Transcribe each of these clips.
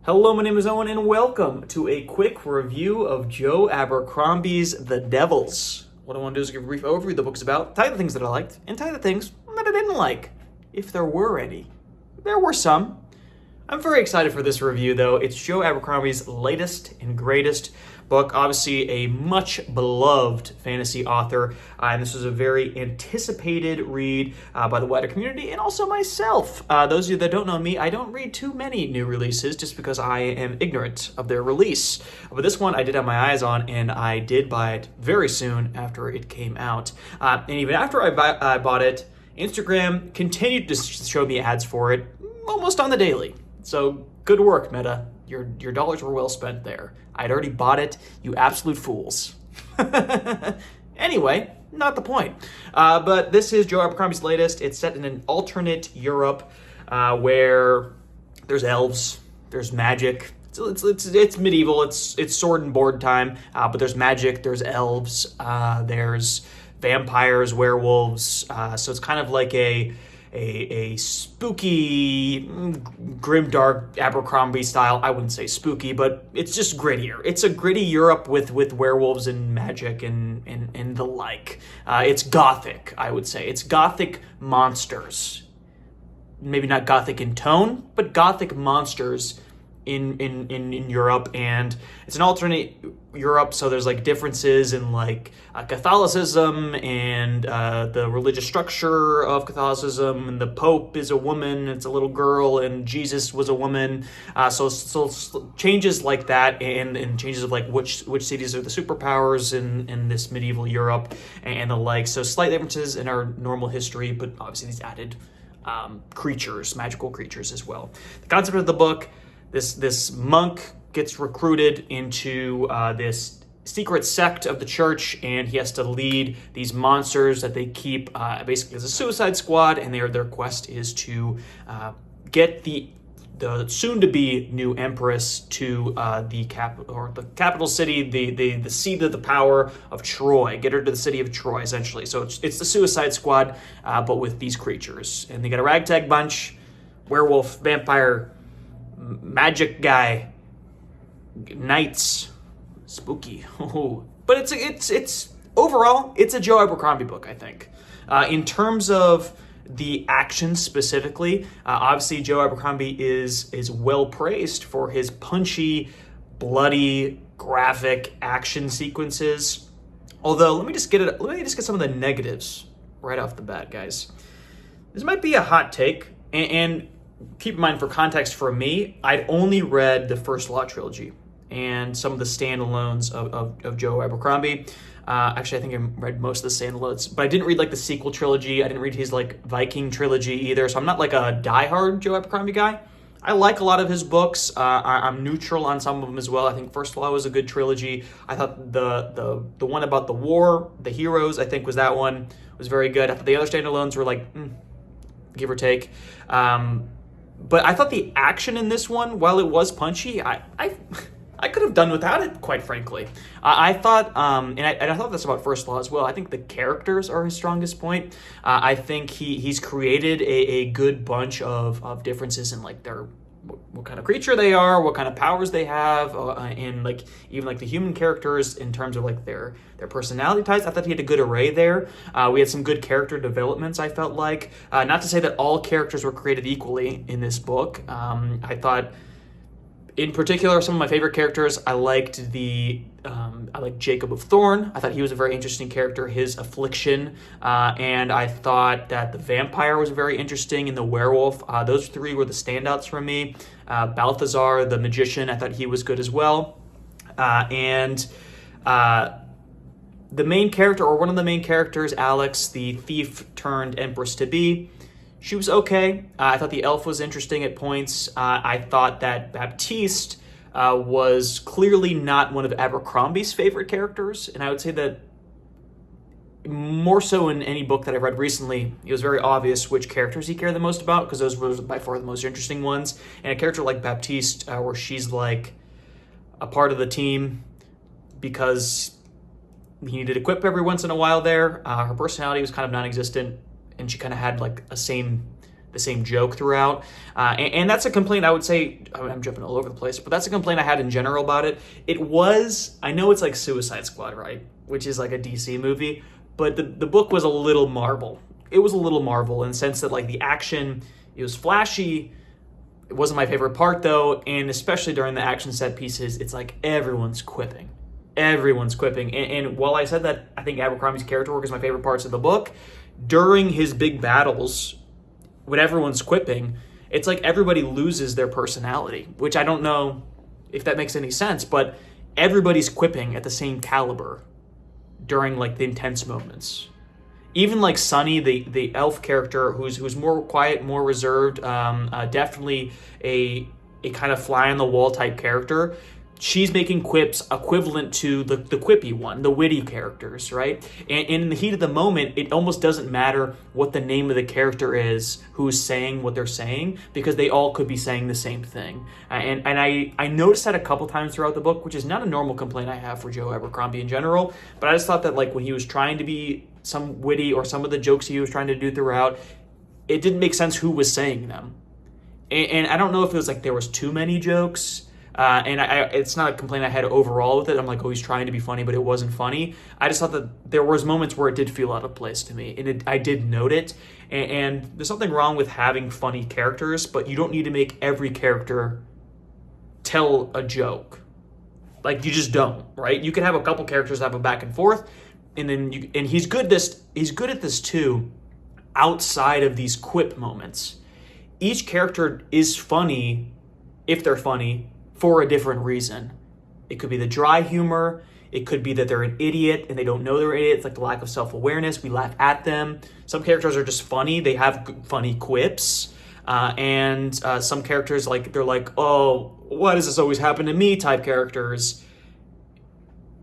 Hello, my name is Owen, and welcome to a quick review of Joe Abercrombie's The Devils. What I want to do is give a brief overview of the book's about, tell you the things that I liked, and tell you the things that I didn't like, if there were any. There were some. I'm very excited for this review, though. It's Joe Abercrombie's latest and greatest book, obviously a much beloved fantasy author, and this was a very anticipated read by the wider community and also myself. Those of you that don't know me, I don't read too many new releases just because I am ignorant of their release. But this one I did have my eyes on, and I did buy it very soon after it came out. And even after I bought it, Instagram continued to show me ads for it almost on the daily. So good work, Meta. Your dollars were well spent there. I'd already bought it, you absolute fools. Anyway, not the point. But this is Joe Abercrombie's latest. It's set in an alternate Europe where there's elves, there's magic. It's medieval. It's sword and board time. But there's magic. There's elves. There's vampires, werewolves. So it's kind of like a spooky, grimdark Abercrombie style. I wouldn't say spooky, but it's just grittier. It's a gritty Europe with werewolves and magic and the like. It's gothic, I would say. It's gothic monsters. Maybe not gothic in tone, but gothic monsters in Europe, and it's an alternate Europe, so there's like differences in like Catholicism and the religious structure of Catholicism, and the Pope is a woman, it's a little girl, and Jesus was a woman, so changes like that, and changes of like which cities are the superpowers in this medieval Europe and the like. So slight differences in our normal history, but obviously these added creatures, magical creatures as well. The concept of the book: This monk gets recruited into this secret sect of the church, and he has to lead these monsters that they keep basically as a suicide squad, and their quest is to get the soon-to-be new empress to the capital city, the seat of the power of Troy. Get her to the city of Troy, essentially. So it's the Suicide Squad, but with these creatures, and they got a ragtag bunch: werewolf, vampire, magic guy, knights, spooky. But it's overall it's a Joe Abercrombie book, I think. In terms of the action specifically, obviously Joe Abercrombie is well praised for his punchy, bloody, graphic action sequences. Although let me just get some of the negatives right off the bat, guys. This might be a hot take, and keep in mind, for context, for me, I'd only read the First Law trilogy and some of the standalones of Joe Abercrombie. Actually, I think I read most of the standalones, but I didn't read like the sequel trilogy. I didn't read his like Viking trilogy either, so I'm not like a diehard Joe Abercrombie guy. I like a lot of his books. I'm neutral on some of them as well. I think First Law was a good trilogy. I thought the one about the war, the heroes, I think was that one, was very good. I thought the other standalones were like, give or take. But I thought the action in this one, while it was punchy, I could have done without it, quite frankly. I thought, and I thought this about First Law as well, I think the characters are his strongest point. I think he's created a good bunch of differences in like what kind of creature they are, what kind of powers they have, and like even like the human characters in terms of like their personality types. I thought he had a good array there. We had some good character developments, I felt like. Not to say that all characters were created equally in this book. I thought, in particular, some of my favorite characters, I liked Jacob of Thorn. I thought he was a very interesting character, his affliction, and I thought that the vampire was very interesting, and the werewolf. Those three were the standouts for me. Balthazar, the magician, I thought he was good as well. And the main character, or one of the main characters, Alex, the thief turned empress-to-be, she was okay. I thought the elf was interesting at points. I thought that Baptiste was clearly not one of Abercrombie's favorite characters, and I would say that more so in any book that I've read recently, it was very obvious which characters he cared the most about, because those were by far the most interesting ones. And a character like Baptiste, where she's like a part of the team because he needed to equip every once in a while there. Her personality was kind of non-existent, and she kind of had like a same the same joke throughout. And that's a complaint I would say, I'm jumping all over the place, but that's a complaint I had in general about it. I know it's like Suicide Squad, right? Which is like a DC movie, but the book was a little Marvel. It was a little Marvel in the sense that like the action, it was flashy. It wasn't my favorite part though, and especially during the action set pieces, it's like everyone's quipping. Everyone's quipping. And while I said that I think Abercrombie's character work is my favorite parts of the book, during his big battles, when everyone's quipping, it's like everybody loses their personality, which I don't know if that makes any sense, but everybody's quipping at the same caliber during like the intense moments. Even like Sunny, the elf character, who's more quiet, more reserved, definitely a kind of fly on the wall type character. She's making quips equivalent to the quippy one, the witty characters, right? And in the heat of the moment, it almost doesn't matter what the name of the character is who's saying what they're saying, because they all could be saying the same thing. And I noticed that a couple times throughout the book, which is not a normal complaint I have for Joe Abercrombie in general, but I just thought that like when he was trying to be some witty or some of the jokes he was trying to do throughout, it didn't make sense who was saying them. And I don't know if it was like there was too many jokes, and it's not a complaint I had overall with it. I'm like, oh, he's trying to be funny, but it wasn't funny. I just thought that there was moments where it did feel out of place to me, and I did note it. And there's nothing wrong with having funny characters, but you don't need to make every character tell a joke. Like, you just don't, right? You can have a couple characters have a back and forth, and then he's good at this too, outside of these quip moments. Each character is funny, if they're funny, for a different reason. It could be the dry humor. It could be that they're an idiot and they don't know they're an idiot. It's like the lack of self-awareness. We laugh at them. Some characters are just funny. They have funny quips. And some characters, like, they're like, oh, why does this always happen to me type characters.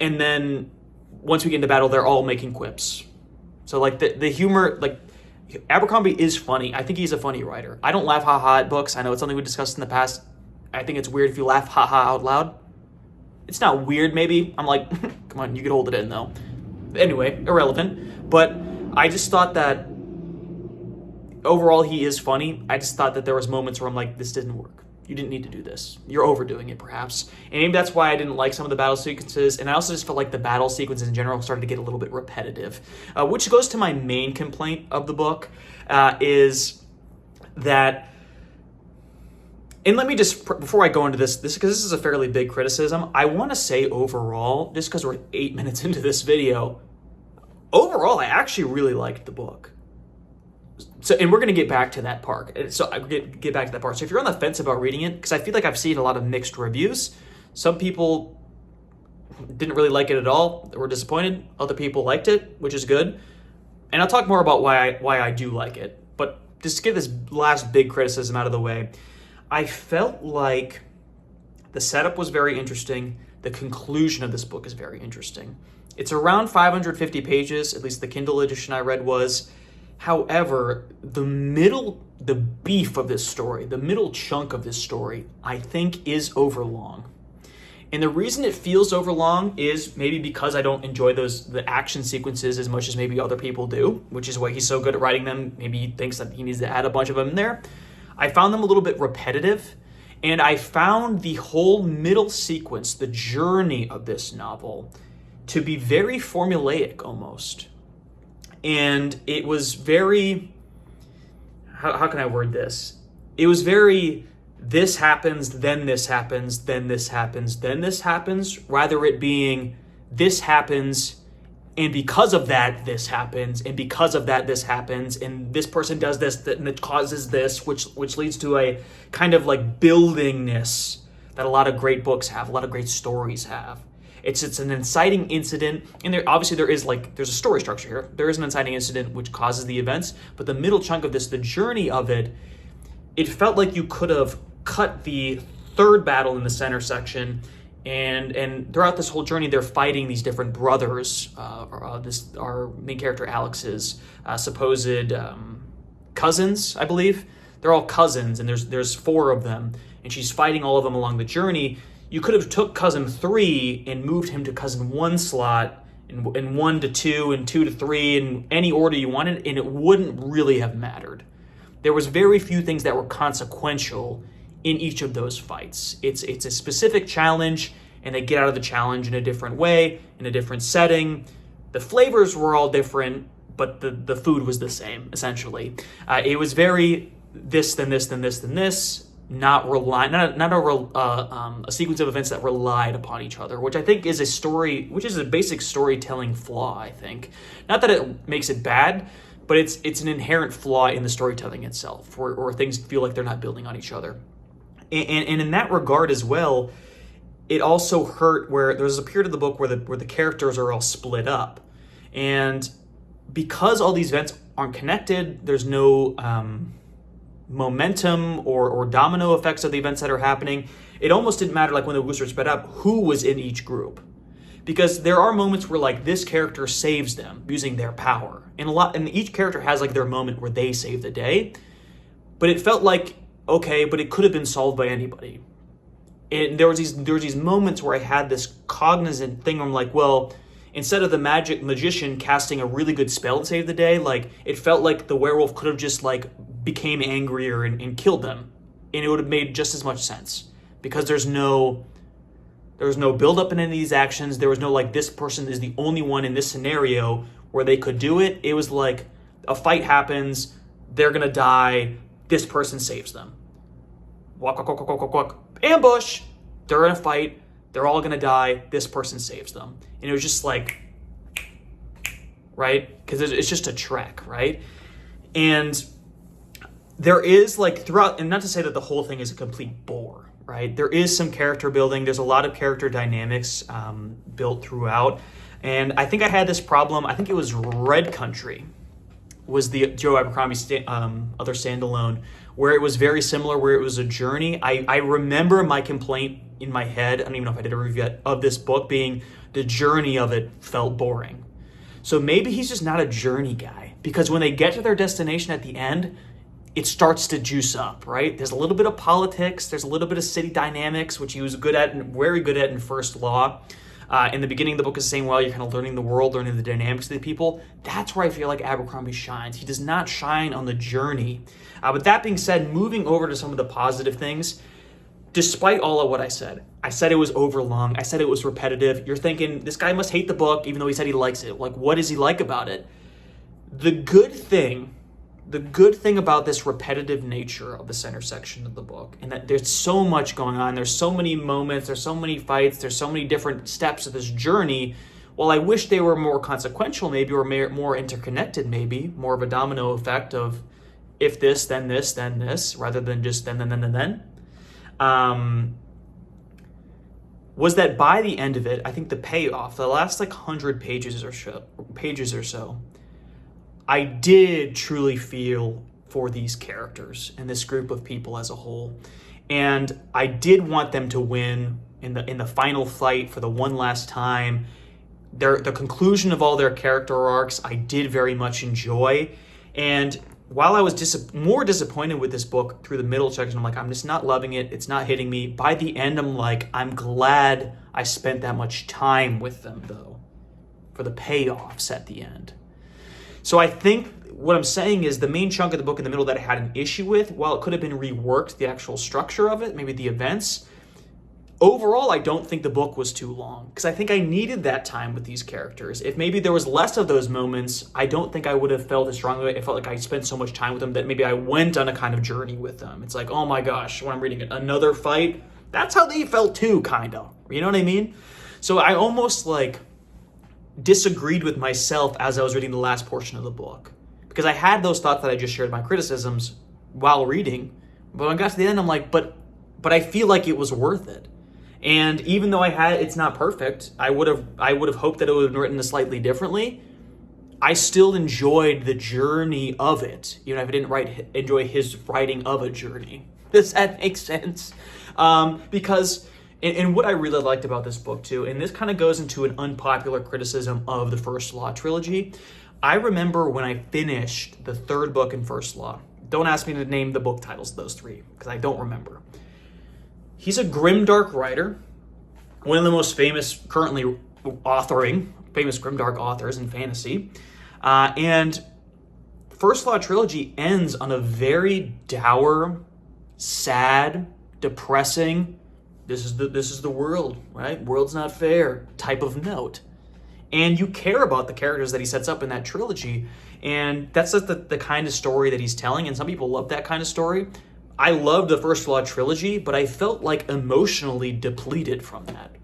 And then once we get into battle, they're all making quips. So like the humor, like, Abercrombie is funny. I think he's a funny writer. I don't laugh ha-ha at books. I know it's something we discussed in the past. I think it's weird if you laugh ha-ha out loud. It's not weird, maybe. I'm like, come on, you can hold it in, though. Anyway, irrelevant. But I just thought that overall he is funny. I just thought that there was moments where I'm like, this didn't work. You didn't need to do this. You're overdoing it, perhaps. And maybe that's why I didn't like some of the battle sequences. And I also just felt like the battle sequences in general started to get a little bit repetitive. Which goes to my main complaint of the book, is that... And let me just, before I go into this because this is a fairly big criticism, I want to say overall, just because we're 8 minutes into this video, overall, I actually really liked the book. So, and we're going to get back to that part. So I get back to that part. So if you're on the fence about reading it, because I feel like I've seen a lot of mixed reviews, some people didn't really like it at all, they were disappointed. Other people liked it, which is good. And I'll talk more about why I do like it. But just to get this last big criticism out of the way, I felt like the setup was very interesting. The conclusion of this book is very interesting. It's around 550 pages, at least the Kindle edition I read was. However, the beef of this story, the middle chunk of this story, I think is overlong. And the reason it feels overlong is maybe because I don't enjoy the action sequences as much as maybe other people do, which is why he's so good at writing them. Maybe he thinks that he needs to add a bunch of them in there. I found them a little bit repetitive, and I found the whole middle sequence, the journey of this novel, to be very formulaic almost. And it was very, how can I word this? It was very, this happens, then this happens, then this happens, then this happens, rather it being, this happens, and because of that, this happens, and because of that, this happens, and this person does this, and it causes this, which leads to a kind of like buildingness that a lot of great books have, a lot of great stories have. It's an inciting incident, and there's a story structure here. There is an inciting incident which causes the events, but the middle chunk of this, the journey of it, it felt like you could have cut the third battle in the center section. And throughout this whole journey, they're fighting these different brothers. Our main character Alex's supposed cousins, I believe. They're all cousins, and there's 4 of them, and she's fighting all of them along the journey. You could have took cousin 3 and moved him to cousin 1 slot, and 1 to 2, and 2 to 3, in any order you wanted, and it wouldn't really have mattered. there was very few things that were consequential in each of those fights. It's a specific challenge, and they get out of the challenge in a different way, in a different setting. The flavors were all different, but the food was the same, essentially. It was very this, then this, then this, then this, not a sequence of events that relied upon each other, which I think is a basic storytelling flaw, I think. Not that it makes it bad, but it's an inherent flaw in the storytelling itself, where things feel like they're not building on each other. And in that regard as well, it also hurt where there's a period of the book where the characters are all split up. And because all these events aren't connected, there's no momentum or domino effects of the events that are happening. It almost didn't matter, like when the booster sped up, who was in each group. Because there are moments where like this character saves them using their power. And each character has like their moment where they save the day. But it felt like, okay, but it could have been solved by anybody. And there was these moments where I had this cognizant thing where I'm like, well, instead of the magician casting a really good spell to save the day, like it felt like the werewolf could have just like became angrier and killed them, and it would have made just as much sense, because there was no build up in any of these actions. There was no like this person is the only one in this scenario where they could do it. It was like a fight happens, they're gonna die, this person saves them. Walk, walk, walk, walk, walk, walk. Ambush! They're in a fight, they're all gonna die, this person saves them. And it was just like, right? Because it's just a trek, right? And there is like throughout, and not to say that the whole thing is a complete bore, right? There is some character building. There's a lot of character dynamics built throughout. And I think I had this problem, I think it was Red Country, was the Joe Abercrombie other standalone, where it was very similar, where it was a journey. I remember my complaint in my head, I don't even know if I did a review yet, of this book being the journey of it felt boring. So maybe he's just not a journey guy, because when they get to their destination at the end, it starts to juice up, right? There's a little bit of politics, there's a little bit of city dynamics, which he was good at and very good at in First Law. In the beginning of the book is saying, well, you're kind of learning the world, learning the dynamics of the people. That's where I feel like Abercrombie shines. He does not shine on the journey. But that being said, moving over to some of the positive things, despite all of what I said it was overlong, I said it was repetitive. You're thinking, this guy must hate the book, even though he said he likes it. Like, what does he like about it? The good thing about this repetitive nature of the center section of the book, and that there's so much going on, there's so many moments, there's so many fights, there's so many different steps of this journey. While I wish they were more consequential maybe, or more interconnected maybe, more of a domino effect of if this, then this, then this, rather than just then, was that by the end of it, I think the payoff, the last like 100 pages or so, I did truly feel for these characters and this group of people as a whole. And I did want them to win in the final fight for the one last time. The conclusion of all their character arcs, I did very much enjoy. And while I was more disappointed with this book through the middle section, I'm like, I'm just not loving it. It's not hitting me. By the end, I'm like, I'm glad I spent that much time with them, though, for the payoffs at the end. So I think what I'm saying is the main chunk of the book in the middle that I had an issue with, while it could have been reworked, the actual structure of it, maybe the events, overall, I don't think the book was too long, because I think I needed that time with these characters. If maybe there was less of those moments, I don't think I would have felt as strongly. I felt like I spent so much time with them that maybe I went on a kind of journey with them. It's like, oh my gosh, when I'm reading it, another fight, that's how they felt too, kind of. You know what I mean? So I almost like disagreed with myself as I was reading the last portion of the book, because I had those thoughts that I just shared, my criticisms while reading. But when I got to the end, I'm like, but I feel like it was worth it. And even though it's not perfect, I would have hoped that it would have been written slightly differently. I still enjoyed the journey of it, even if I didn't enjoy his writing of a journey. Does that make sense? Because, and what I really liked about this book too, and this kind of goes into an unpopular criticism of the First Law trilogy. I remember when I finished the third book in First Law. Don't ask me to name the book titles of those three, because I don't remember. He's a grimdark writer, one of the most famous currently famous grimdark authors in fantasy. And First Law trilogy ends on a very dour, sad, depressing, this is the world, right? World's not fair type of note. And you care about the characters that he sets up in that trilogy. And that's just the kind of story that he's telling. And some people love that kind of story. I love the First Law trilogy, but I felt like emotionally depleted from that.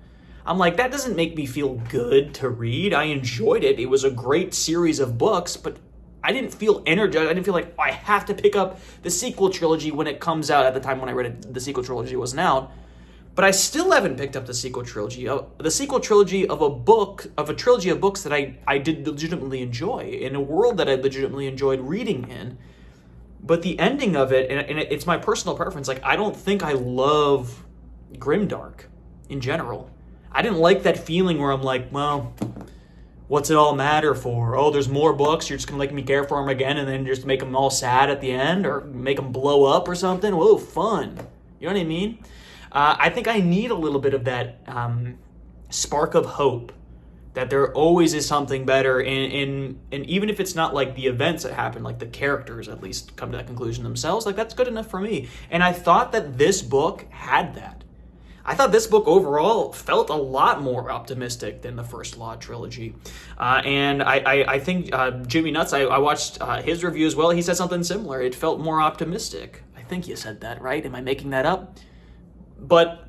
I'm like, that doesn't make me feel good to read. I enjoyed it. It was a great series of books, but I didn't feel energized. I didn't feel like, oh, I have to pick up the sequel trilogy when it comes out. At the time when I read it, the sequel trilogy wasn't out. But I still haven't picked up the sequel trilogy. The sequel trilogy of a trilogy of books that I did legitimately enjoy, in a world that I legitimately enjoyed reading in. But the ending of it, and it's my personal preference, like, I don't think I love grimdark in general. I didn't like that feeling where I'm like, well, what's it all matter for? Oh, there's more books, you're just going to make me care for them again and then just make them all sad at the end or make them blow up or something? Whoa, fun. You know what I mean? I think I need a little bit of that spark of hope that there always is something better, and even if it's not like the events that happen, like the characters at least come to that conclusion themselves, like that's good enough for me. And I thought that this book had that. I thought this book overall felt a lot more optimistic than the First Law trilogy. And I think Jimmy Nuts, I watched his review as well. He said something similar. It felt more optimistic. I think you said that, right? Am I making that up? But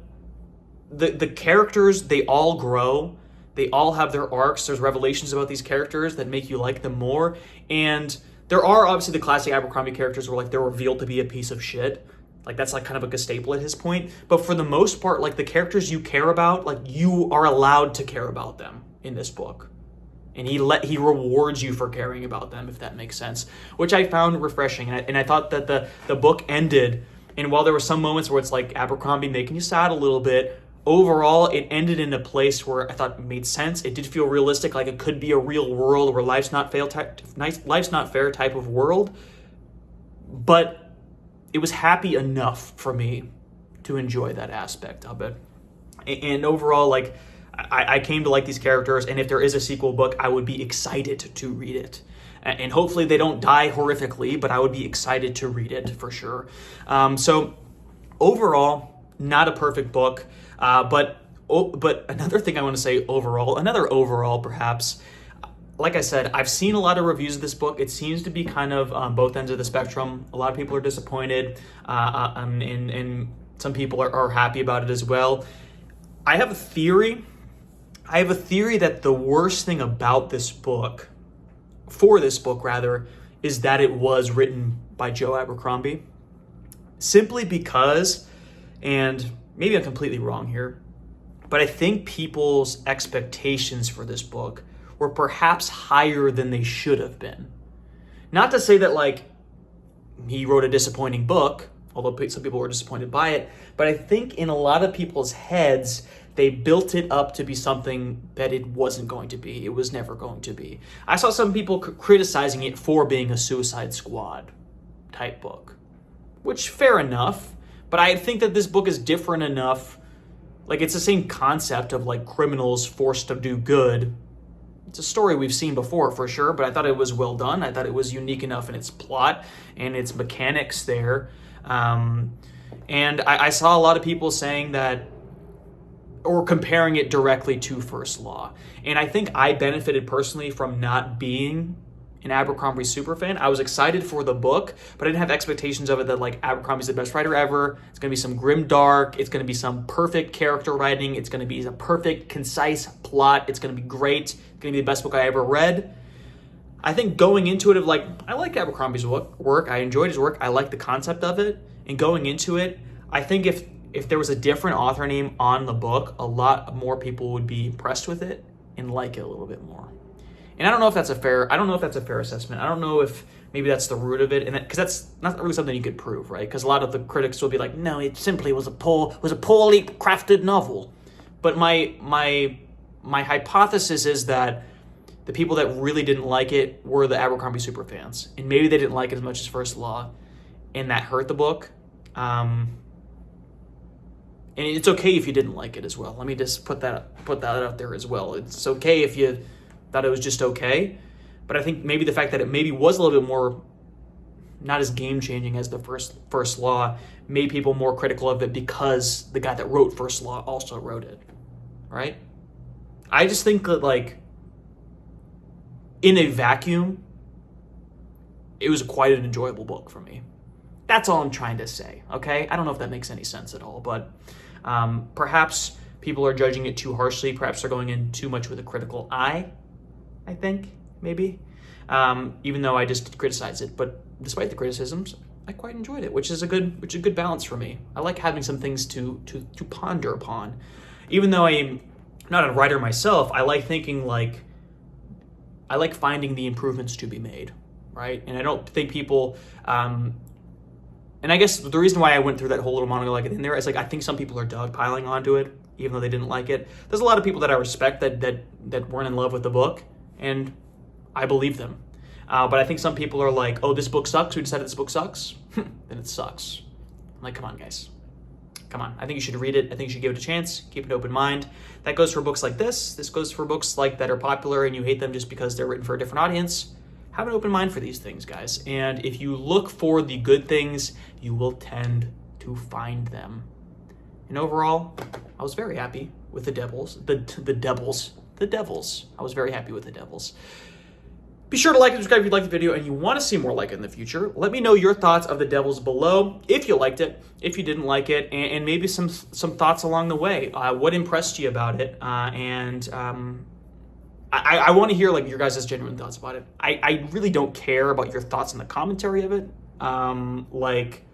the characters, they all grow. They all have their arcs. There's revelations about these characters that make you like them more. And there are obviously the classic Abercrombie characters where like they're revealed to be a piece of shit. Like that's like kind of like a staple at his point. But for the most part, like the characters you care about, like you are allowed to care about them in this book. And he rewards you for caring about them, if that makes sense, which I found refreshing. And I thought that the book ended, and while there were some moments where it's like Abercrombie making you sad a little bit, overall it ended in a place where I thought it made sense. It did feel realistic, like it could be a real world where life's not fair type of world. But it was happy enough for me to enjoy that aspect of it. And overall, like, I came to like these characters, and if there is a sequel book, I would be excited to read it. And hopefully they don't die horrifically, but I would be excited to read it for sure. So overall, not a perfect book, but another thing I want to say another overall perhaps, like I said, I've seen a lot of reviews of this book. It seems to be kind of on both ends of the spectrum. A lot of people are disappointed, and some people are happy about it as well. I have a theory that the worst thing about this book, is that it was written by Joe Abercrombie. Simply because, and maybe I'm completely wrong here, but I think people's expectations for this book were perhaps higher than they should have been. Not to say that like he wrote a disappointing book, although some people were disappointed by it, but I think in a lot of people's heads, they built it up to be something that it wasn't going to be. It was never going to be. I saw some people criticizing it for being a Suicide Squad type book, which fair enough, but I think that this book is different enough. Like, it's the same concept of like criminals forced to do good. It's a story we've seen before for sure, but I thought it was well done. I thought it was unique enough in its plot and its mechanics there. And I saw a lot of people saying that, or comparing it directly to First Law. And I think I benefited personally from not being an Abercrombie superfan. I was excited for the book, but I didn't have expectations of it that like Abercrombie's the best writer ever. It's going to be some grim dark. It's going to be some perfect character writing. It's going to be a perfect, concise plot. It's going to be great. It's going to be the best book I ever read. I think going into it of like, I like Abercrombie's work. I enjoyed his work. I like the concept of it. And going into it, I think if there was a different author name on the book, a lot more people would be impressed with it and like it a little bit more. And I don't know if that's a fair assessment. I don't know if maybe that's the root of it, and because that's not really something you could prove, right? Because a lot of the critics will be like, no, it simply was a poorly crafted novel. But my hypothesis is that the people that really didn't like it were the Abercrombie superfans, and maybe they didn't like it as much as First Law, and that hurt the book. And it's okay if you didn't like it as well. Let me just put that out there as well. It's okay if you thought it was just okay, but I think maybe the fact that it maybe was a little bit more not as game-changing as the First Law, made people more critical of it because the guy that wrote First Law also wrote it, right? I just think that, like, in a vacuum, it was quite an enjoyable book for me. That's all I'm trying to say, okay? I don't know if that makes any sense at all, but perhaps people are judging it too harshly. Perhaps they're going in too much with a critical eye, I think, maybe. Even though I just criticized it. But despite the criticisms, I quite enjoyed it, which is a good balance for me. I like having some things to ponder upon. Even though I'm not a writer myself, I like thinking, like, I like finding the improvements to be made, right? And I don't think people, and I guess the reason why I went through that whole little monologue in there is, like, I think some people are dogpiling onto it, even though they didn't like it. There's a lot of people that I respect that weren't in love with the book, and I believe them. But I think some people are like, oh, this book sucks. We decided this book sucks. Then it sucks. I'm like, come on, guys. Come on. I think you should read it. I think you should give it a chance. Keep an open mind. That goes for books like this. This goes for books like that are popular and you hate them just because they're written for a different audience. Have an open mind for these things, guys. And if you look for the good things, you will tend to find them. And overall, I was very happy with the Devils. The Devils. I was very happy with the Devils. Be sure to like and subscribe if you liked the video and you want to see more like it in the future. Let me know your thoughts of the Devils below, if you liked it, if you didn't like it, and maybe some thoughts along the way. What impressed you about it? I want to hear, like, your guys' genuine thoughts about it. I really don't care about your thoughts on the commentary of it, like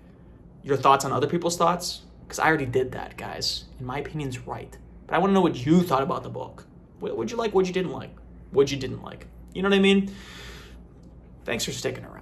your thoughts on other people's thoughts, because I already did that, guys. And my opinion's right. But I want to know what you thought about the book. What'd you like? What'd you didn't like? What'd you didn't like? You know what I mean? Thanks for sticking around.